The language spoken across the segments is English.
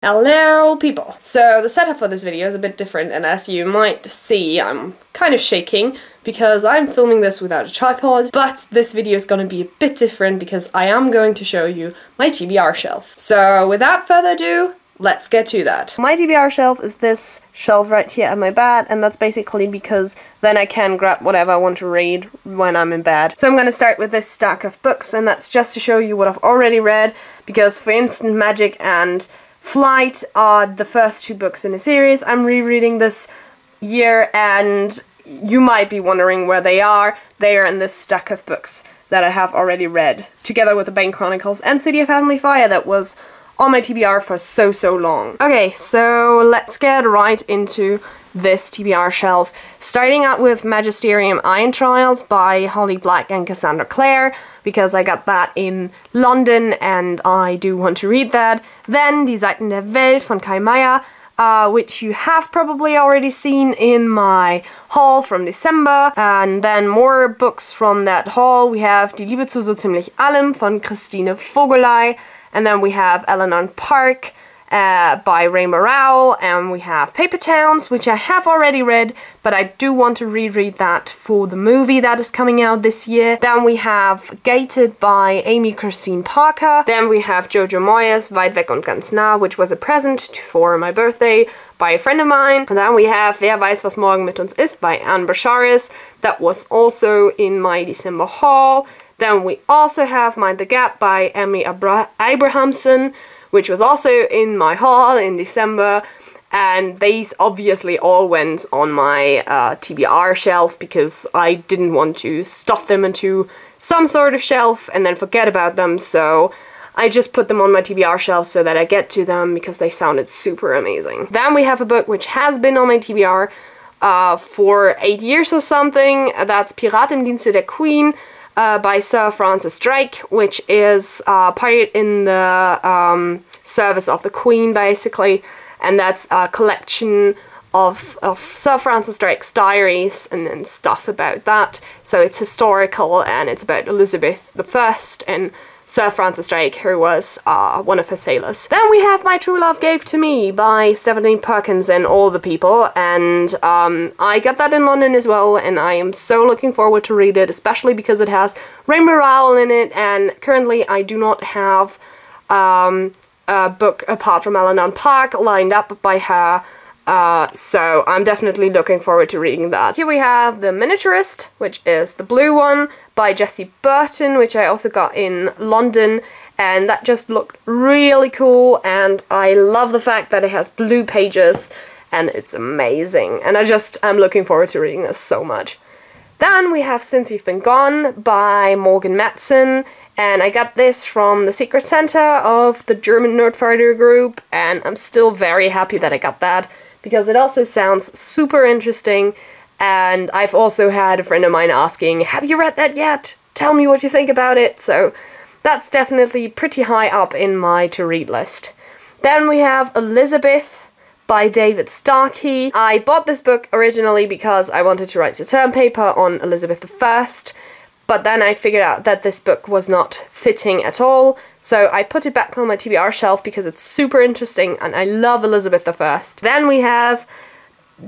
Hello people! So the setup for this video is a bit different, and as you might see, I'm kind of shaking because I'm filming this without a tripod, but this video is gonna be a bit different because I am going to show you my TBR shelf. So without further ado, let's get to that. My TBR shelf is this shelf right here at my bed, and that's basically because then I can grab whatever I want to read when I'm in bed. So I'm gonna start with this stack of books, and that's just to show you what I've already read, because for instance Magic and Flight are the first two books in the series I'm rereading this year, and you might be wondering where they are. They are in this stack of books that I have already read, together with the Bane Chronicles and City of Heavenly Fire that was on my TBR for so long. Okay, so let's get right into this TBR shelf, starting out with Magisterium Iron Trials by Holly Black and Cassandra Clare, because I got that in London and I do want to read that. Then Die Seiten der Welt von Kai Meier, which you have probably already seen in my haul from December. And then more books from that haul. We have Die Liebe zu so ziemlich allem von Christine Vogelei, and then we have Eleanor Park by Rainbow Rowell, and we have Paper Towns, which I have already read, but I do want to reread that for the movie that is coming out this year. Then we have Gated by Amy Christine Parker. Then we have Jojo Moyes, Weit weg und ganz nah, which was a present for my birthday by a friend of mine. And then we have Wer weiß, was morgen mit uns ist by Anne Basharis. That was also in my December haul. Then we also have Mind the Gap by Emmy Abrahamson, which was also in my haul in December, and these obviously all went on my TBR shelf because I didn't want to stuff them into some sort of shelf and then forget about them, so I just put them on my TBR shelf so that I get to them because they sounded super amazing. Then we have a book which has been on my TBR for 8 years or something. That's Pirat im Dienste der Queen by Sir Francis Drake, which is pirate in the service of the Queen, basically, and that's a collection of Sir Francis Drake's diaries and stuff about that. So it's historical, and it's about Elizabeth I and Sir Francis Drake, who was one of her sailors. Then we have My True Love Gave to Me by Stephanie Perkins and all the people, and I got that in London as well, and I am so looking forward to read it, especially because it has Rainbow Rowell in it, and currently I do not have a book apart from Eleanor Park lined up by her, so I'm definitely looking forward to reading that. Here we have The Miniaturist, which is the blue one, by Jessie Burton, which I also got in London, and that just looked really cool, and I love the fact that it has blue pages, and it's amazing, and I'm looking forward to reading this so much. Then we have Since You've Been Gone by Morgan Matson, and I got this from the Secret Center of the German Nerdfighter group, and I'm still very happy that I got that, because it also sounds super interesting, and I've also had a friend of mine asking, have you read that yet? Tell me what you think about it, so that's definitely pretty high up in my to-read list. Then we have Elizabeth by David Starkey. I bought this book originally because I wanted to write a term paper on Elizabeth I, but then I figured out that this book was not fitting at all, so I put it back on my TBR shelf because it's super interesting and I love Elizabeth I. Then we have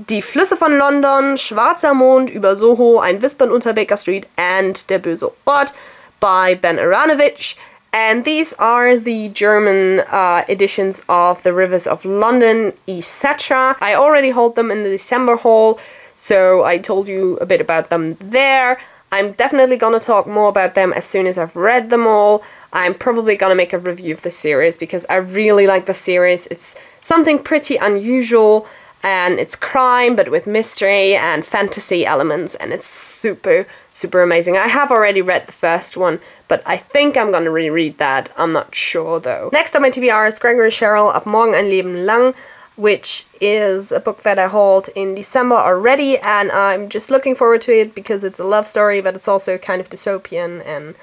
Die Flüsse von London, Schwarzer Mond über Soho, Ein Wispern unter Baker Street, and Der böse Ort by Ben Aranovich. And these are the German editions of The Rivers of London, etc. I already hauled them in the December haul, so I told you a bit about them there. I'm definitely gonna talk more about them as soon as I've read them all. I'm probably gonna make a review of the series because I really like the series. It's something pretty unusual, and it's crime but with mystery and fantasy elements, and it's super amazing. I have already read the first one, but I think I'm gonna reread that. I'm not sure though. Next on my TBR is Gregory Sherrill, Ab morgen ein Leben lang, which is a book that I hauled in December already, and I'm just looking forward to it because it's a love story, but it's also kind of dystopian, and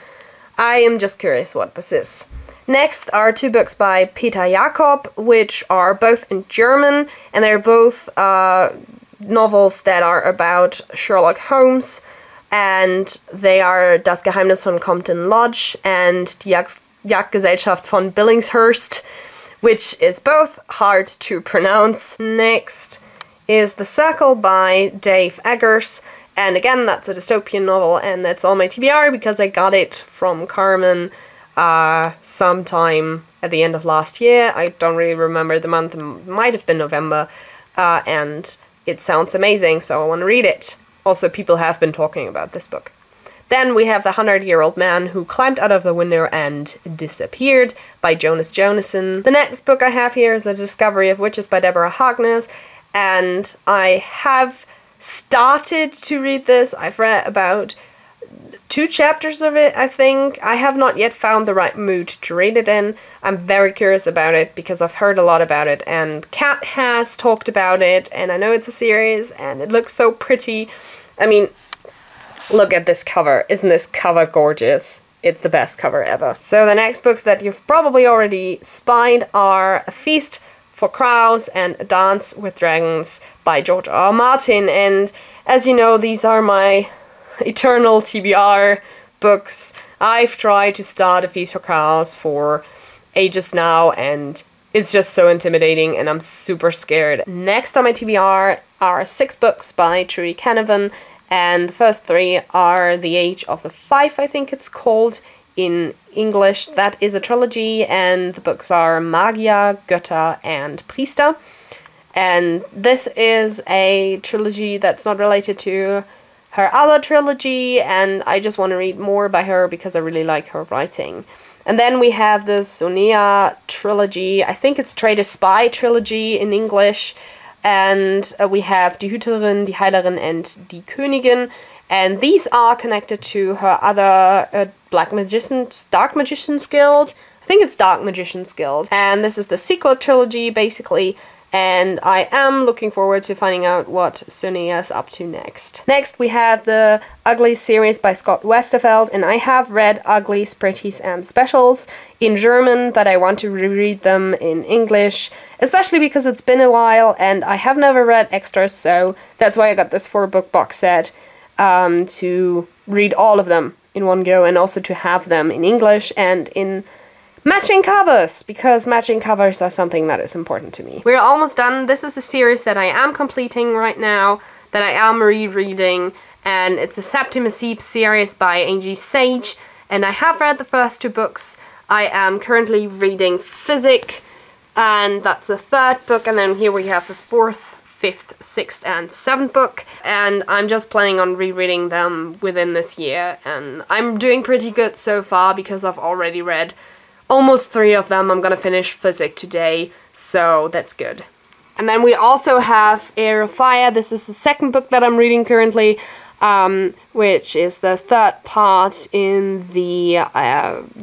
I am just curious what this is. Next are two books by Peter Jakob, which are both in German, and they're both novels that are about Sherlock Holmes, and they are Das Geheimnis von Compton Lodge and Die Jagdgesellschaft von Billingshurst, which is both hard to pronounce. Next is The Circle by Dave Eggers, and again that's a dystopian novel, and that's on my TBR because I got it from Carmen sometime at the end of last year. I don't really remember the month, it might have been November, and it sounds amazing, so I want to read it. Also, people have been talking about this book. Then we have The 100-Year-Old Man Who Climbed Out of the Window and Disappeared by Jonas Jonasson. The next book I have here is The Discovery of Witches by Deborah Harkness, and I have started to read this. I've read about 2 chapters of it, I think. I have not yet found the right mood to read it in. I'm very curious about it because I've heard a lot about it, and Kat has talked about it, and I know it's a series, and it looks so pretty. I mean, look at this cover. Isn't this cover gorgeous? It's the best cover ever. So the next books that you've probably already spied are A Feast for Crows and A Dance with Dragons by George R. R. Martin, and as you know, these are my eternal TBR books. I've tried to start A Feast for Crows for ages now, and it's just so intimidating, and I'm super scared. Next on my TBR are 6 books by Trudy Canavan, and the first 3 are The Age of the Five, I think it's called in English. That is a trilogy, and the books are Magia, Götter, and Priester. And this is a trilogy that's not related to her other trilogy, and I just want to read more by her because I really like her writing. And then we have the Sonia trilogy. I think it's Trade a Spy trilogy in English. And we have Die Hüterin, Die Heilerin, and Die Königin. And these are connected to her other Dark Magician's Guild. I think it's Dark Magician's Guild. And this is the sequel trilogy, basically. And I am looking forward to finding out what Sonia is up to next. Next, we have the Ugly series by Scott Westerfeld, and I have read Uglies, Pretties, and Specials in German, but I want to reread them in English, especially because it's been a while, and I have never read extras, so that's why I got this 4-book box set, to read all of them in one go, and also to have them in English and in matching covers, because matching covers are something that is important to me. We're almost done. This is the series that I am completing right now, that I am rereading, and it's the Septimus Heap series by Angie Sage, and I have read the first 2 books. I am currently reading Physic, and that's the 3rd book, and then here we have the 4th, 5th, 6th, and 7th book, and I'm just planning on rereading them within this year, and I'm doing pretty good so far because I've already read almost 3 of them. I'm gonna finish Physic today, so that's good. And then we also have Air of Fire. This is the 2nd book that I'm reading currently, which is the 3rd part in the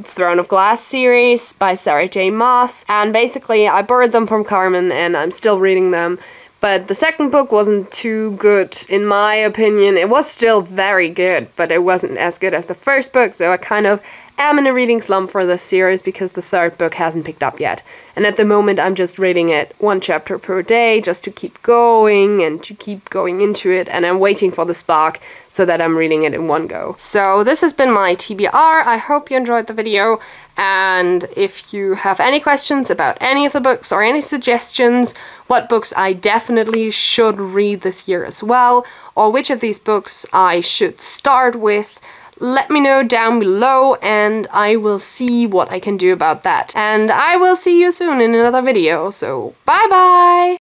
Throne of Glass series by Sarah J. Maas. And basically, I borrowed them from Carmen, and I'm still reading them. But the 2nd book wasn't too good, in my opinion. It was still very good, but it wasn't as good as the 1st book, so I kind of am in a reading slump for this series because the 3rd book hasn't picked up yet. And at the moment I'm just reading it 1 chapter per day just to keep going and to keep going into it, and I'm waiting for the spark so that I'm reading it in one go. So this has been my TBR. I hope you enjoyed the video, and if you have any questions about any of the books or any suggestions, what books I definitely should read this year as well, or which of these books I should start with, let me know down below, and I will see what I can do about that. And I will see you soon in another video, so bye bye!